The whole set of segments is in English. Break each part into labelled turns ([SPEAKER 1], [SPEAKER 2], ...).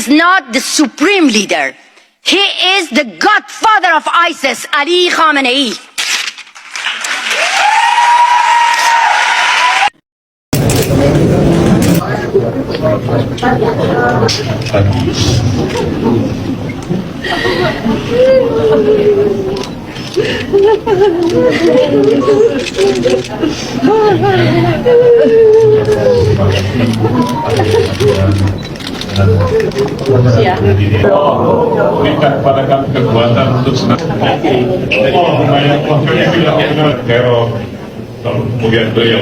[SPEAKER 1] Is not the supreme leader. He is the godfather of ISIS, Ali Khamenei.
[SPEAKER 2] Berikan pada kami kekuatan untuk teror, kemudian beliau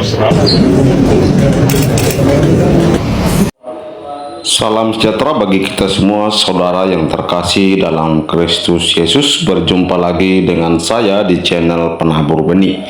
[SPEAKER 3] Salam sejahtera bagi kita semua, saudara yang terkasih dalam Kristus Yesus. Berjumpa lagi dengan saya di channel Penabur Benih.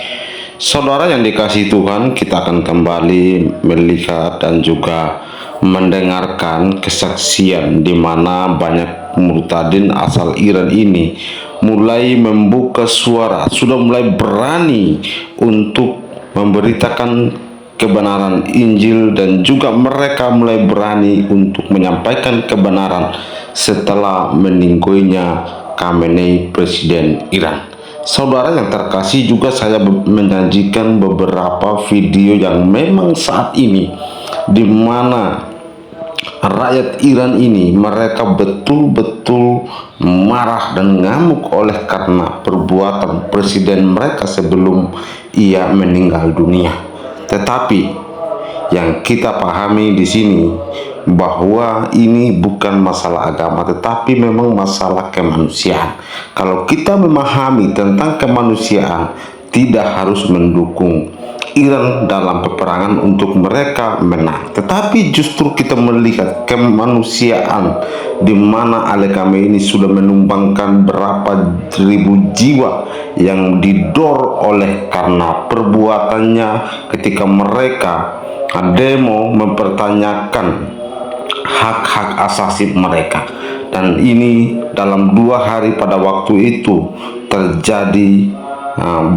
[SPEAKER 3] Saudara yang dikasihi Tuhan, kita akan kembali melihat dan juga mendengarkan kesaksian di mana banyak murtadin asal Iran ini mulai membuka suara, sudah mulai berani untuk memberitakan kebenaran Injil, dan juga mereka mulai berani untuk menyampaikan kebenaran setelah meninggalnya Khamenei, presiden Iran. Saudara yang terkasih, juga saya menjanjikan beberapa video yang memang saat ini di mana rakyat Iran ini mereka betul-betul marah dan ngamuk oleh karena perbuatan presiden mereka sebelum ia meninggal dunia. Tetapi yang kita pahami di sini bahwa ini bukan masalah agama, tetapi memang masalah kemanusiaan. Kalau kita memahami tentang kemanusiaan, tidak harus mendukung Iran dalam peperangan untuk mereka menang, tetapi justru kita melihat kemanusiaan di mana Ali Khamenei ini sudah menumbangkan berapa ribu jiwa yang didor oleh karena perbuatannya ketika mereka demo mempertanyakan hak-hak asasi mereka. Dan ini dalam 2 hari pada waktu itu terjadi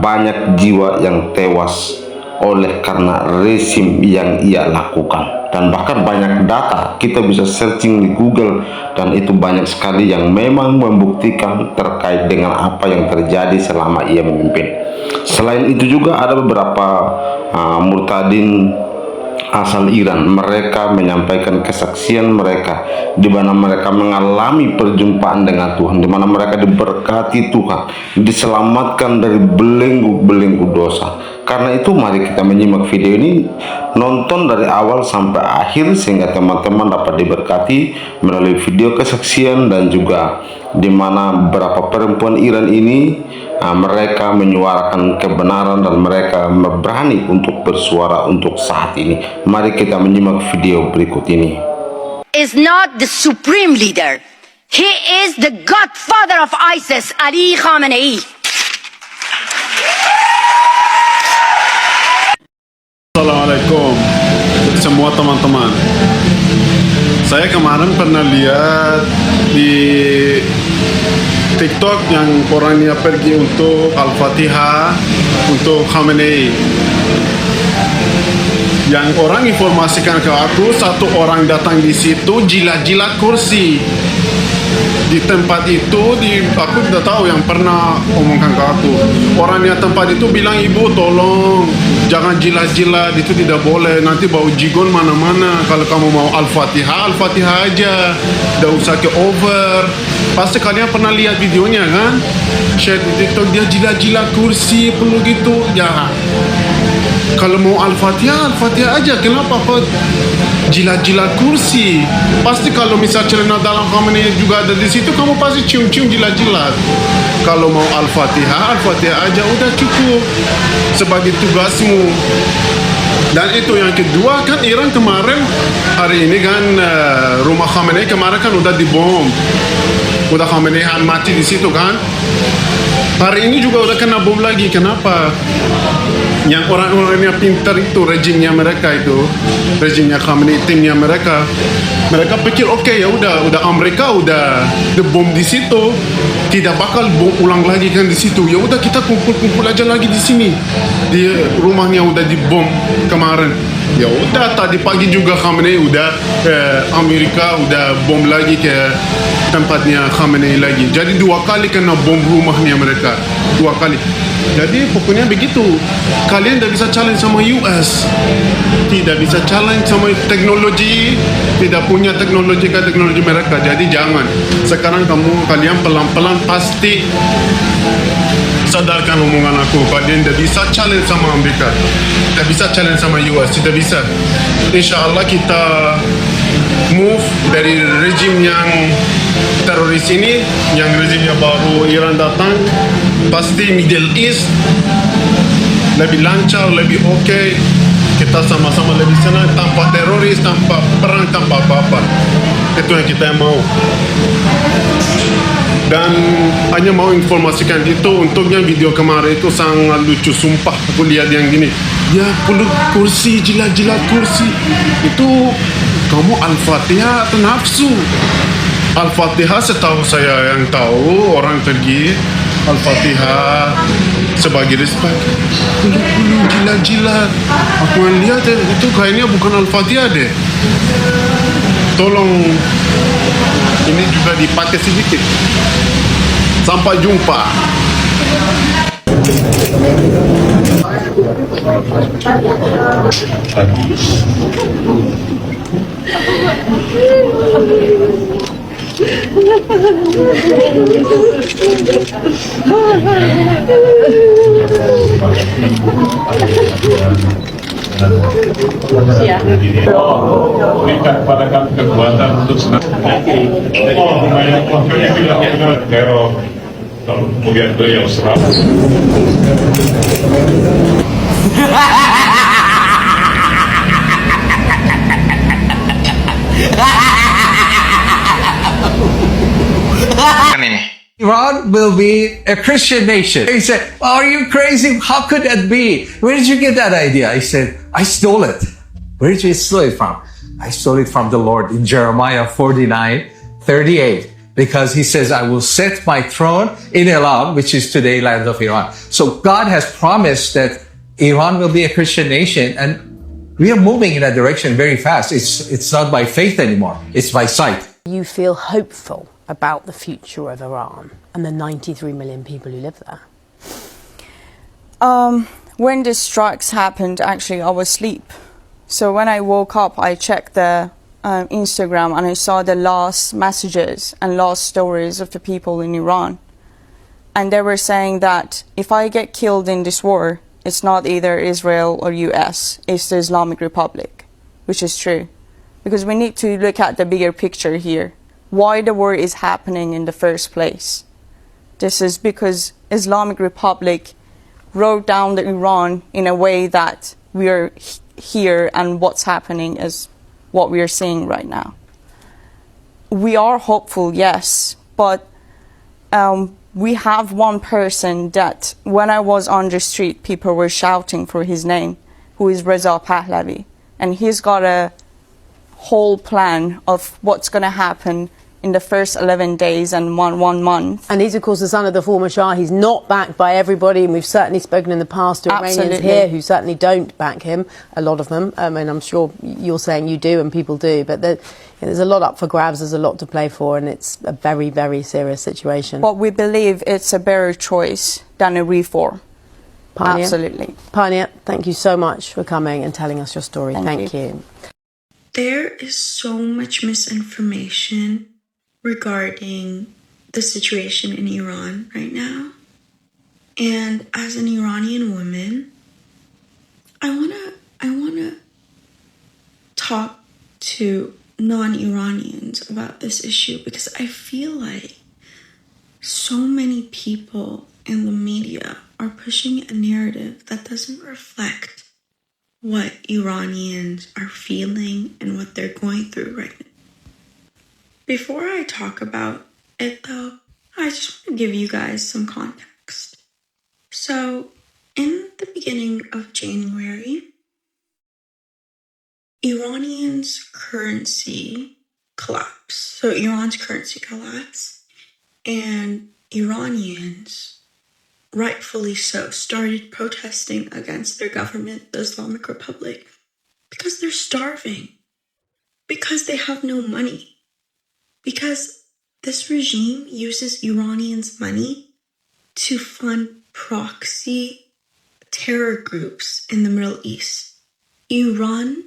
[SPEAKER 3] banyak jiwa yang tewas oleh karena rezim yang ia lakukan. Dan bahkan banyak data kita bisa searching di Google, dan itu banyak sekali yang memang membuktikan terkait dengan apa yang terjadi selama ia memimpin. Selain itu juga ada beberapa murtadin asal Iran, mereka menyampaikan kesaksian mereka di mana mereka mengalami perjumpaan dengan Tuhan, di mana mereka diberkati Tuhan, diselamatkan dari belenggu-belenggu dosa. Karena itu mari kita menyimak video ini, nonton dari awal sampai akhir sehingga teman-teman dapat diberkati melalui video kesaksian, dan juga di mana beberapa perempuan Iran ini mereka menyuarakan kebenaran dan mereka berani untuk bersuara untuk saat ini. Mari kita menyimak video berikut ini.
[SPEAKER 1] Is not the supreme leader. He is the godfather of ISIS, Ali Khamenei.
[SPEAKER 4] Assalamualaikum semua teman-teman. Saya kemarin pernah lihat di TikTok yang orangnya pergi untuk Al-Fatihah untuk Khamenei. Yang orang informasikan ke aku, satu orang datang di situ jilat-jilat kursi di tempat itu. Aku tidak tahu yang pernah omongkan ke aku. Orangnya tempat itu bilang, ibu tolong jangan jilat-jilat, itu tidak boleh, nanti bau jigon mana-mana. Kalau kamu mau Al-Fatihah, Al-Fatihah aja, tidak usah ke over. Pasti kalian pernah lihat videonya kan, share di TikTok, dia jilat-jilat kursi perlu gitu ya. Kalau mau Al-Fatihah, Al-Fatihah aja, kenapa kok jilat-jilat kursi? Pasti kalau misal celana dalam Khamenei juga ada di situ, kamu pasti cium-cium jilat-jilat. Kalau mau Al-Fatihah, Al-Fatihah aja udah cukup sebagai tugasmu. Dan itu yang kedua kan, Iran kemarin hari ini kan rumah Khamenei kemarin kan udah dibom, udah Khamenei mati di situ kan. Hari ini juga udah kena bom lagi. Kenapa? Yang orang-orangnya pintar itu, rejimnya mereka itu, rejimnya Khamenei, timnya mereka pikir oke, ya udah Amerika udah dibom di situ, tidak bakal bom ulang lagi kan di situ. Ya udah kita kumpul-kumpul aja lagi di sini, di rumahnya udah dibom kemarin. Ya udah, tadi pagi juga Khamenei udah Amerika udah bom lagi ke tempatnya Khamenei lagi. Jadi 2 kali kena bom rumahnya mereka. 2 kali. Jadi pokoknya begitu. Kalian tidak bisa challenge sama US. Tidak bisa challenge sama teknologi. Tidak punya teknologi ke teknologi mereka. Jadi jangan. Sekarang kalian pelan-pelan pasti sadarkan omongan aku. Kalian tidak bisa challenge sama Amerika. Tidak bisa challenge sama US. Tidak bisa. InsyaAllah kita move dari rezim yang teroris ini, yang rezimnya baru Iran datang, pasti Middle East lebih lancar, lebih oke. Kita sama-sama lebih senang tanpa teroris, tanpa perang, tanpa apa-apa. Itu yang kita mau. Dan hanya mau informasikan itu, untuknya video kemarin itu sangat lucu, sumpah. Aku lihat yang gini, ya peluk kursi, jilat-jilat kursi. Itu kamu Al-Fatihah atau nafsu? Al-Fatihah setahu saya yang tahu, orang pergi Al-Fatihah sebagai respect. Peluk-peluk, jilat-jilat. Aku lihat itu kayaknya bukan Al-Fatihah deh. Tolong ini juga dipakai sedikit. Sampai jumpa.
[SPEAKER 2] Berikan pada kami kekuatan untuk senantiasa teror. Kemudian beliau serap.
[SPEAKER 5] Iran will be a Christian nation. He said, "Are you crazy? How could that be? Where did you get that idea?" I said, "I stole it." Where did you steal it from? I stole it from the Lord in Jeremiah 49:38. Because he says, "I will set my throne in Elam," which is today land of Iran. So God has promised that Iran will be a Christian nation, and we are moving in that direction very fast. It's not by faith anymore. It's by sight.
[SPEAKER 6] You feel hopeful about the future of Iran and the 93 million people who live there?
[SPEAKER 7] When the strikes happened, actually, I was asleep. So when I woke up, I checked the Instagram and I saw the last messages and last stories of the people in Iran. And they were saying that if I get killed in this war, it's not either Israel or US, it's the Islamic Republic, which is true. Because we need to look at the bigger picture here. Why the war is happening in the first place. This is because Islamic Republic wrote down the Iran in a way that we are here and what's happening is what we are seeing right now. We are hopeful, yes, but we have one person that when I was on the street, people were shouting for his name, who is Reza Pahlavi. And he's got a whole plan of what's going to happen in the first 11 days and one month.
[SPEAKER 6] And he's, of course, the son of the former Shah. He's not backed by everybody, and we've certainly spoken in the past to Iranians here who certainly don't back him, a lot of them. And I'm sure you're saying you do and people do, but there's a lot up for grabs, there's a lot to play for, and it's a very, very serious situation.
[SPEAKER 7] But we believe it's a better choice than a reform.
[SPEAKER 6] Pioneer.
[SPEAKER 7] Absolutely.
[SPEAKER 6] Pioneer, thank you so much for coming and telling us your story. Thank you.
[SPEAKER 8] There is so much misinformation regarding the situation in Iran right now. And as an Iranian woman, I wanna talk to non-Iranians about this issue because I feel like so many people in the media are pushing a narrative that doesn't reflect what Iranians are feeling and what they're going through right now. Before I talk about it though, I just want to give you guys some context. So, in the beginning of January, Iranians' currency collapsed. So Iran's currency collapsed, and Iranians, rightfully so, started protesting against their government, the Islamic Republic. Because they're starving. Because they have no money. Because this regime uses Iranians' money to fund proxy terror groups in the Middle East. Iran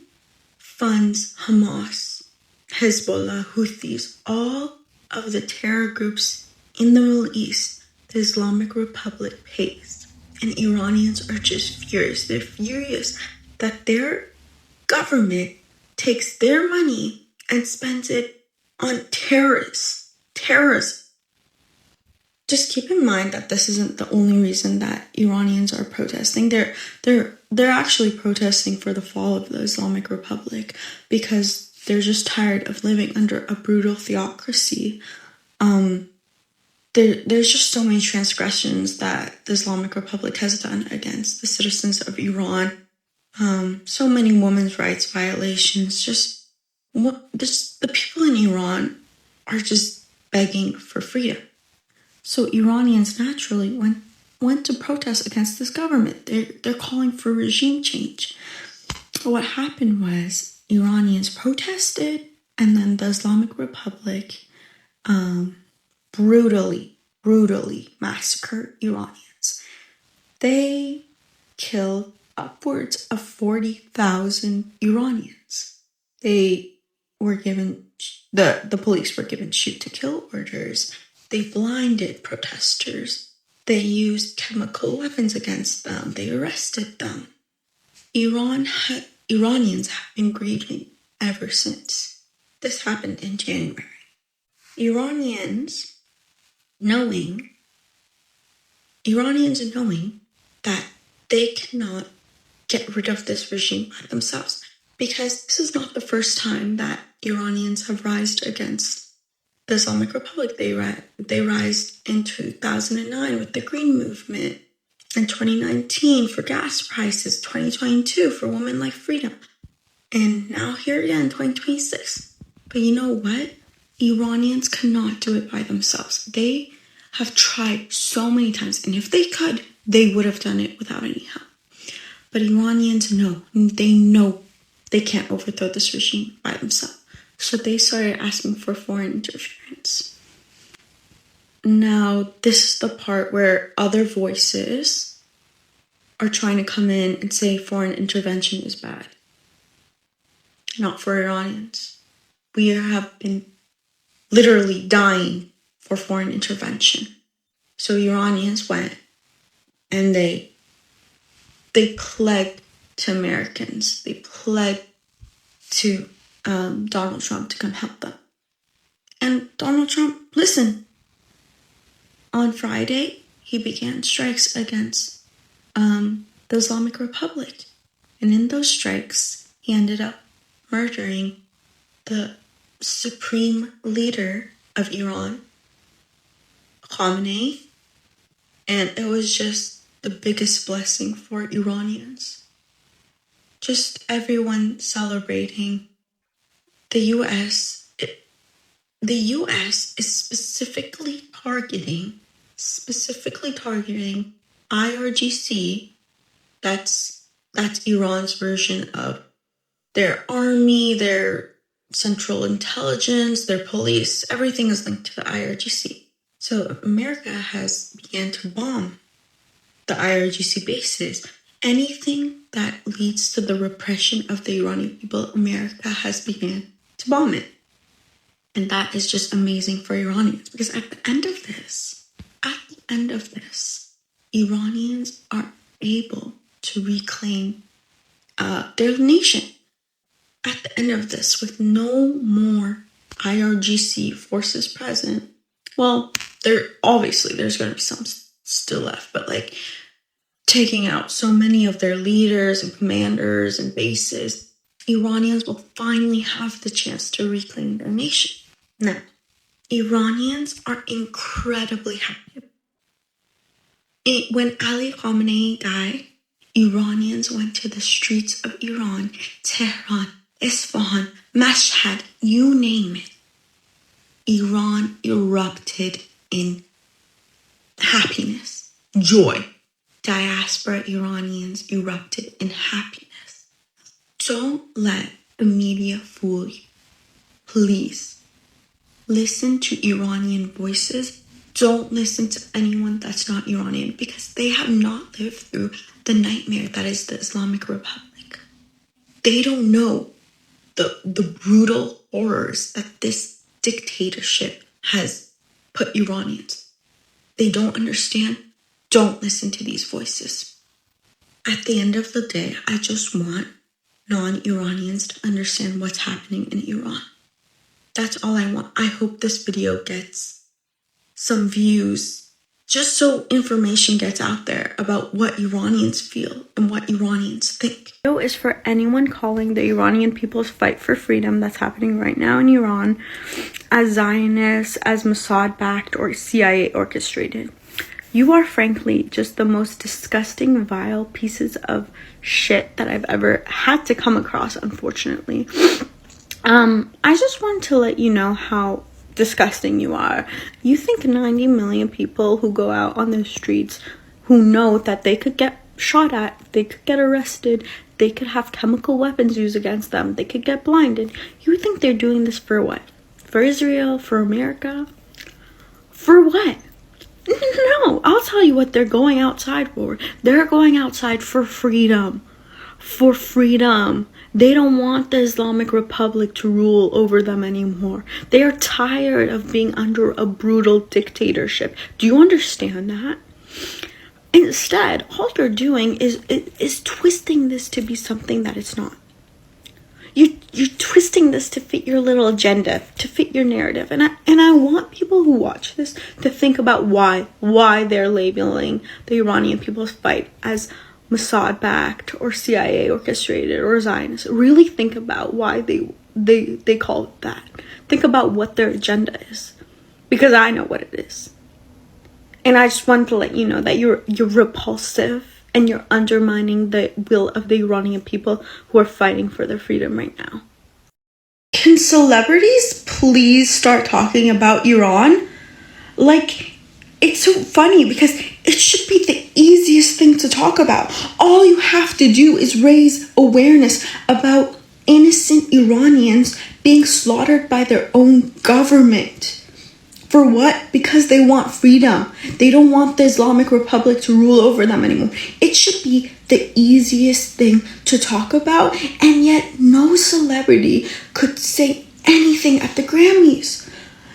[SPEAKER 8] funds Hamas, Hezbollah, Houthis, all of the terror groups in the Middle East. The Islamic Republic pays. And Iranians are just furious. They're furious that their government takes their money and spends it on terrorism. Just keep in mind that this isn't the only reason that Iranians are protesting. They're actually protesting for the fall of the Islamic Republic because they're just tired of living under a brutal theocracy. There's just so many transgressions that the Islamic Republic has done against the citizens of Iran. So many women's rights violations. The people in Iran are just begging for freedom. So Iranians naturally went to protest against this government. They're calling for regime change. What happened was Iranians protested, and then the Islamic Republic brutally massacred Iranians. They killed upwards of 40,000 Iranians. They were given, the police were given shoot-to-kill orders. They blinded protesters. They used chemical weapons against them. They arrested them. Iranians have been grieving ever since. This happened in January. Iranians knowing that they cannot get rid of this regime by themselves, because this is not the first time that Iranians have rised against the Islamic Republic. They rised in 2009 with the Green Movement, in 2019 for gas prices, 2022 for women like freedom, and now here again, 2026. But you know what? Iranians cannot do it by themselves. They have tried so many times, and if they could, they would have done it without any help. But Iranians know they can't overthrow this regime by themselves. So they started asking for foreign interference. Now, this is the part where other voices are trying to come in and say foreign intervention is bad. Not for Iranians. We have been literally dying for foreign intervention. So Iranians went and they pled to Americans. They pled to Donald Trump to come help them. And Donald Trump listened. On Friday, he began strikes against the Islamic Republic. And in those strikes, he ended up murdering the supreme leader of Iran, Khamenei. And it was just the biggest blessing for Iranians. Just everyone celebrating. The U.S. is specifically targeting IRGC. That's Iran's version of their army, their central intelligence, their police. Everything is linked to the IRGC. So America has begun to bomb the IRGC bases. Anything that leads to the repression of the Iranian people, America has begun to bomb it. And that is just amazing for Iranians, because at the end of this, Iranians are able to reclaim their nation. At the end of this, with no more IRGC forces present, well, there's going to be some still left, but like taking out so many of their leaders and commanders and bases, Iranians will finally have the chance to reclaim their nation. Now, Iranians are incredibly happy. When Ali Khamenei died, Iranians went to the streets of Iran, Tehran, Isfahan, Mashhad, you name it. Iran erupted in happiness, joy. Diaspora Iranians erupted in happiness. Don't let the media fool you. Please listen to Iranian voices. Don't listen to anyone that's not Iranian, because they have not lived through the nightmare that is the Islamic Republic. They don't know the brutal horrors that this dictatorship has put Iranians. They don't understand. Don't listen to these voices. At the end of the day, I just want non-Iranians to understand what's happening in Iran. That's all I want. I hope this video gets some views, just so information gets out there about what Iranians feel and what Iranians think. This video is for anyone calling the Iranian people's fight for freedom that's happening right now in Iran as Zionist, as Mossad-backed, or CIA orchestrated. You are frankly just the most disgusting, vile pieces of shit that I've ever had to come across, unfortunately. I just wanted to let you know how disgusting you are. You think 90 million people who go out on the streets, who know that they could get shot at, they could get arrested, they could have chemical weapons used against them, they could get blinded. You think they're doing this for what? For Israel? For America? For what? No, I'll tell you what they're going outside for. They're going outside for freedom. For freedom. They don't want the Islamic Republic to rule over them anymore. They are tired of being under a brutal dictatorship. Do you understand that? Instead, all you're doing is twisting this to be something that it's not. You're twisting this to fit your little agenda, to fit your narrative. And I want people who watch this to think about why they're labeling the Iranian people's fight as Mossad-backed or CIA orchestrated or Zionist. Really think about why they call it that. Think about what their agenda is, because I know what it is. And I just wanted to let you know that you're repulsive and you're undermining the will of the Iranian people who are fighting for their freedom right now. Can celebrities please start talking about Iran? Like, it's so funny because it should be the easiest thing to talk about. All you have to do is raise awareness about innocent Iranians being slaughtered by their own government. For what? Because they want freedom. They don't want the Islamic Republic to rule over them anymore. It should be the easiest thing to talk about, and yet no celebrity could say anything at the Grammys.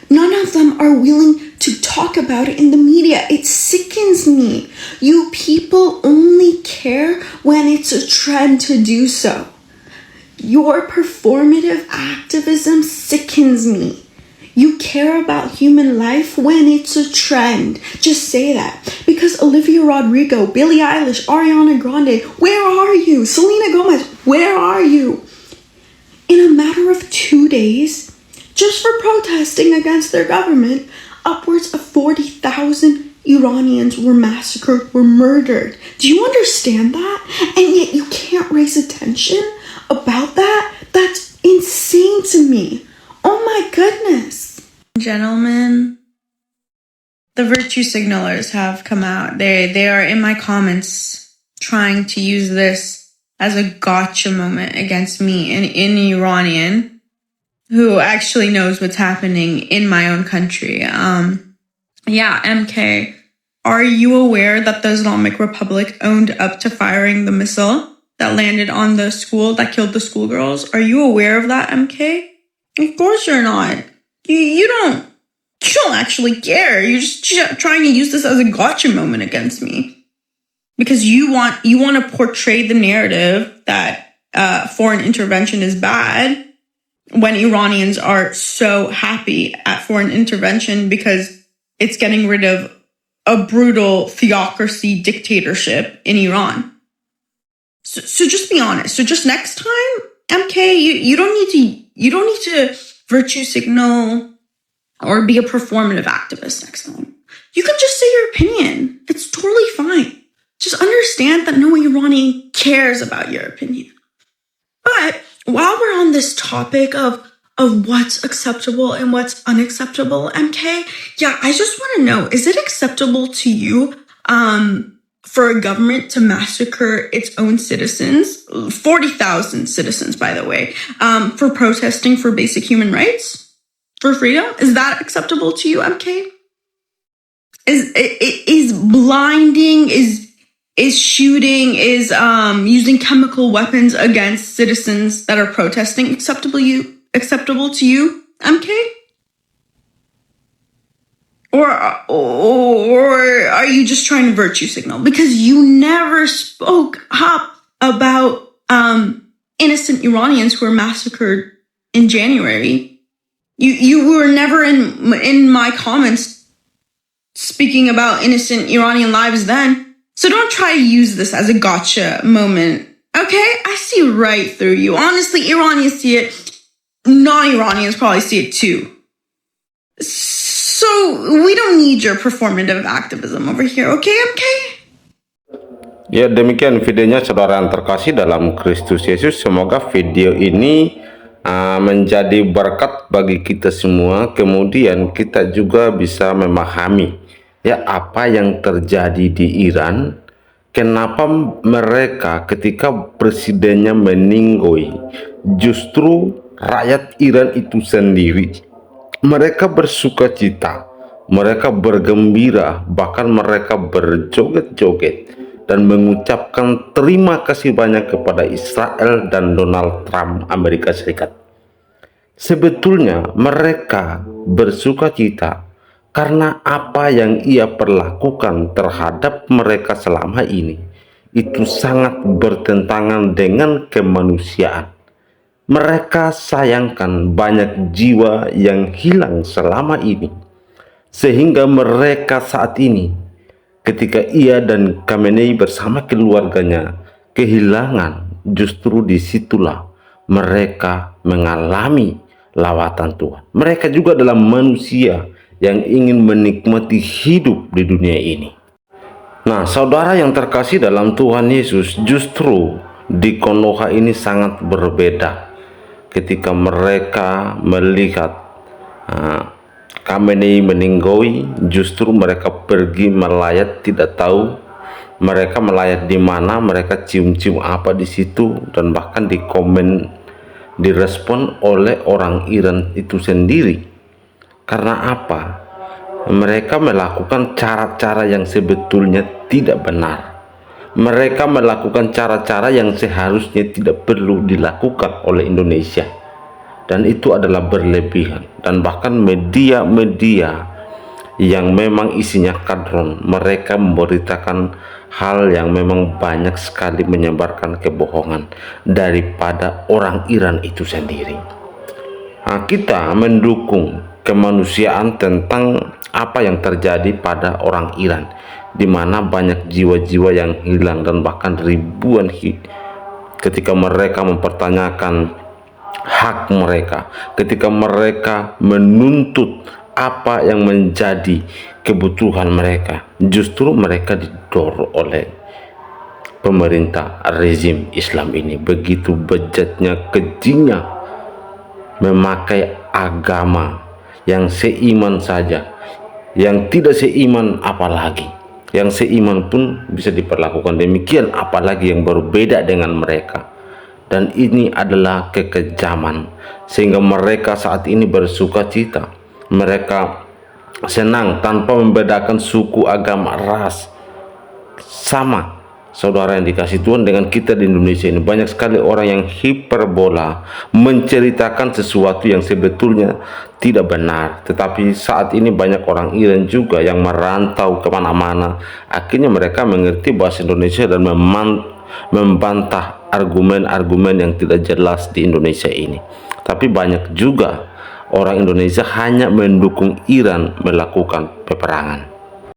[SPEAKER 8] None of them are willing to talk about it in the media. It sickens me. You people only care when it's a trend to do so. Your performative activism sickens me. You care about human life when it's a trend. Just say that. Because Olivia Rodrigo, Billie Eilish, Ariana Grande, where are you? Selena Gomez, where are you? In a matter of 2 days, just for protesting against their government, upwards of 40,000 Iranians were massacred, were murdered. Do you understand that? And yet you can't raise attention about that? That's insane to me. Oh my goodness. Gentlemen, the virtue signalers have come out. They are in my comments trying to use this as a gotcha moment against me, an Iranian who actually knows what's happening in my own country. Yeah, MK, are you aware that the Islamic Republic owned up to firing the missile that landed on the school that killed the schoolgirls? Are you aware of that, MK? Of course you're not. You don't actually care. You're just trying to use this as a gotcha moment against me. Because you want to portray the narrative that foreign intervention is bad, when Iranians are so happy at foreign intervention because it's getting rid of a brutal theocracy dictatorship in Iran. So just be honest. So just next time, MK, you don't need to virtue signal or be a performative activist next time. You can just say your opinion. It's totally fine. Just understand that no Iranian cares about your opinion. But while we're on this topic of what's acceptable and what's unacceptable, MK, yeah, I just want to know, is it acceptable to you for a government to massacre its own citizens, 40,000 citizens, by the way, for protesting for basic human rights, for freedom? Is that acceptable to you, MK? Is blinding, is shooting, is using chemical weapons against citizens that are protesting acceptable to you, MK? Or are you just trying to virtue signal? Because you never spoke up about innocent Iranians who were massacred in January. You were never in my comments speaking about innocent Iranian lives then. So don't try to use this as a gotcha moment. Okay? I see right through you. Honestly, Iranians see it. Non-Iranians probably see it too. So we don't need your performative activism over here, okay, MK?
[SPEAKER 3] Ya, demikian videonya saudara yang terkasih dalam Kristus Yesus. Semoga video ini menjadi berkat bagi kita semua. Kemudian kita juga bisa memahami ya apa yang terjadi di Iran. Kenapa mereka ketika presidennya meninggoy, justru rakyat Iran itu sendiri mereka bersuka cita, mereka bergembira, bahkan mereka berjoget-joget dan mengucapkan terima kasih banyak kepada Israel dan Donald Trump Amerika Serikat. Sebetulnya mereka bersuka cita karena apa yang ia perlakukan terhadap mereka selama ini itu sangat bertentangan dengan kemanusiaan. Mereka sayangkan banyak jiwa yang hilang selama ini, sehingga mereka saat ini ketika ia dan Khamenei bersama keluarganya kehilangan, justru disitulah mereka mengalami lawatan Tuhan. Mereka juga adalah manusia yang ingin menikmati hidup di dunia ini. Nah, saudara yang terkasih dalam Tuhan Yesus, justru di Konoha ini sangat berbeda. Ketika mereka melihat Khamenei meninggoy, justru mereka pergi melayat, tidak tahu mereka melayat di mana, mereka cium-cium apa di situ, dan bahkan direspon oleh orang Iran itu sendiri. Karena apa? Mereka melakukan cara-cara yang sebetulnya tidak benar. Mereka melakukan cara-cara yang seharusnya tidak perlu dilakukan oleh Indonesia, dan itu adalah berlebihan. Dan bahkan media-media yang memang isinya kadron, mereka memberitakan hal yang memang banyak sekali menyebarkan kebohongan daripada orang Iran itu sendiri. Nah, kita mendukung kemanusiaan tentang apa yang terjadi pada orang Iran, di mana banyak jiwa-jiwa yang hilang dan bahkan ribuan ketika mereka mempertanyakan hak mereka, ketika mereka menuntut apa yang menjadi kebutuhan mereka, justru mereka didorong oleh pemerintah rezim Islam ini. Begitu bejatnya, kejinya memakai agama yang seiman saja, yang tidak seiman apalagi. Yang seiman pun bisa diperlakukan demikian, apalagi yang berbeda dengan mereka. Dan ini adalah kekejaman, sehingga mereka saat ini bersuka cita. Mereka senang tanpa membedakan suku, agama, ras. Sama saudara yang dikasih Tuhan dengan kita di Indonesia ini, banyak sekali orang yang hiperbola, menceritakan sesuatu yang sebetulnya tidak benar. Tetapi saat ini banyak orang Iran juga yang merantau kemana-mana. Akhirnya mereka mengerti bahasa Indonesia dan membantah argumen-argumen yang tidak jelas di Indonesia ini. Tapi banyak juga orang Indonesia hanya mendukung Iran melakukan peperangan.